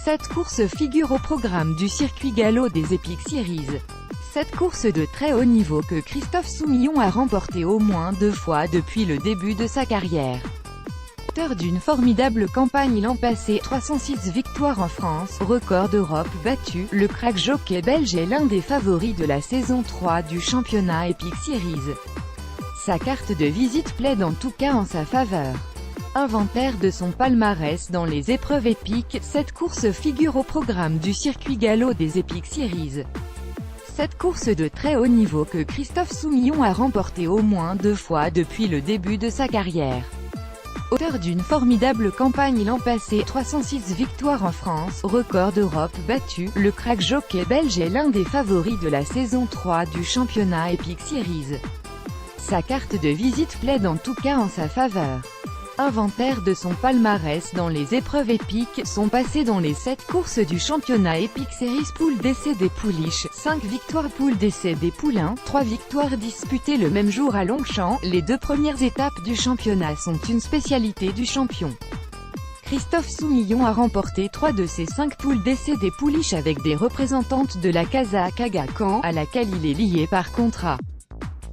Cette course figure au programme du circuit gallo des Epic Series. Cette course de très haut niveau que Christophe Soumillon a remportée au moins 2 fois depuis le début de sa carrière. Auteur d'une formidable campagne l'an passé, 306 victoires en France, record d'Europe battu, le crack jockey belge est l'un des favoris de la saison 3 du championnat Epic Series. Sa carte de visite plaide en tout cas en sa faveur. Inventaire de son palmarès dans les épreuves épiques, cette course figure au programme du circuit gallo des Epic Series. Cette course de très haut niveau que Christophe Soumillon a remportée au moins 2 fois depuis le début de sa carrière. Auteur d'une formidable campagne l'an passé, 306 victoires en France, record d'Europe battu, le crack jockey belge est l'un des favoris de la saison 3 du championnat Epic Series. Sa carte de visite plaide en tout cas en sa faveur. Inventaire de son palmarès dans les épreuves épiques, son passé dans les 7 courses du championnat Epic Series poule d'essai des pouliches, 5 victoires poule d'essai des poulains, 3 victoires disputées le même jour à Longchamp, les 2 premières étapes du championnat sont une spécialité du champion. Christophe Soumillon a remporté 3 de ses 5 poules d'essai des pouliches avec des représentantes de la Casa Aga Khan, à laquelle il est lié par contrat.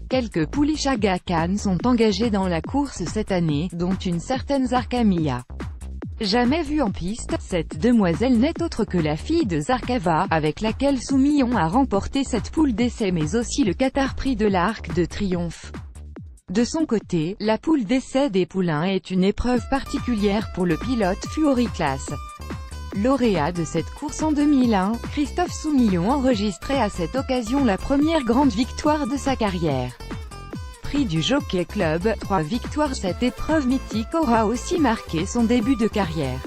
Quelques pouliches Aga Khan sont engagées dans la course cette année, dont une certaine Zarqamia. Jamais vue en piste, cette demoiselle n'est autre que la fille de Zarqava, avec laquelle Soumillon a remporté cette poule d'essai mais aussi le Qatar Prix de l'Arc de Triomphe. De son côté, la poule d'essai des poulains est une épreuve particulière pour le pilote Fury Class. Lauréat de cette course en 2001, Christophe Soumillon enregistrait à cette occasion la première grande victoire de sa carrière. Prix du Jockey Club, 3 victoires. Cette épreuve mythique aura aussi marqué son début de carrière.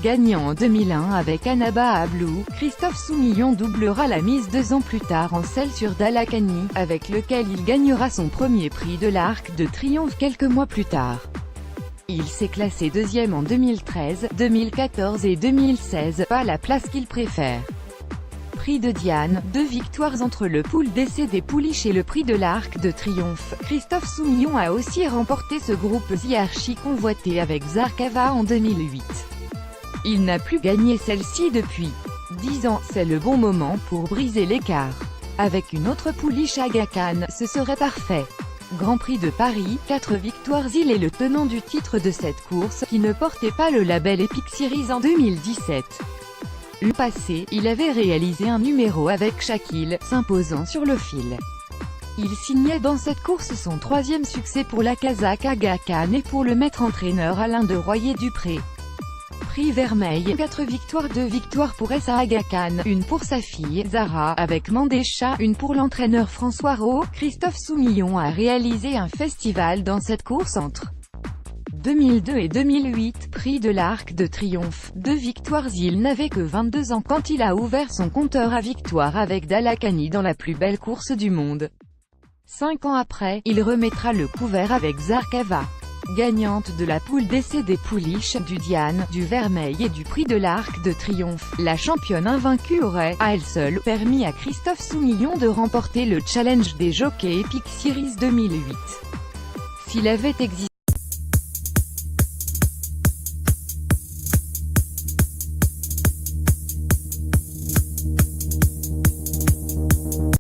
Gagnant en 2001 avec Annaba Blue, Christophe Soumillon doublera la mise 2 ans plus tard en celle sur Dalakani, avec lequel il gagnera son premier prix de l'Arc de Triomphe quelques mois plus tard. Il s'est classé 2e en 2013, 2014 et 2016, pas la place qu'il préfère. Prix de Diane, 2 victoires entre le pool d'essai des pouliches et le prix de l'Arc de Triomphe. Christophe Soumillon a aussi remporté ce groupe The Archi convoité avec Zarqava en 2008. Il n'a plus gagné celle-ci depuis 10 ans, c'est le bon moment pour briser l'écart. Avec une autre pouliche Aga Khan, ce serait parfait. Grand Prix de Paris, 4 victoires. Il est le tenant du titre de cette course, qui ne portait pas le label Epic Series en 2017. Le passé, il avait réalisé un numéro avec Shaquille, s'imposant sur le fil. Il signait dans cette course son 3e succès pour la Kazakh Aga Khan et pour le maître entraîneur Alain de Royer-Dupré. Prix Vermeil, 4 victoires. 2 victoires pour Essa Aga Khan, une pour sa fille, Zara, avec Mandécha, une pour l'entraîneur François Rowe. Christophe Soumillon a réalisé un festival dans cette course entre 2002 et 2008, Prix de l'Arc de Triomphe, 2 victoires. Il n'avait que 22 ans quand il a ouvert son compteur à victoire avec Dalakani dans la plus belle course du monde. 5 ans après, il remettra le couvert avec Zarqava. Gagnante de la poule d'essai des pouliches, du Diane, du Vermeil et du prix de l'Arc de Triomphe, la championne invaincue aurait, à elle seule, permis à Christophe Soumillon de remporter le challenge des jockeys Epic Series 2008. S'il avait existé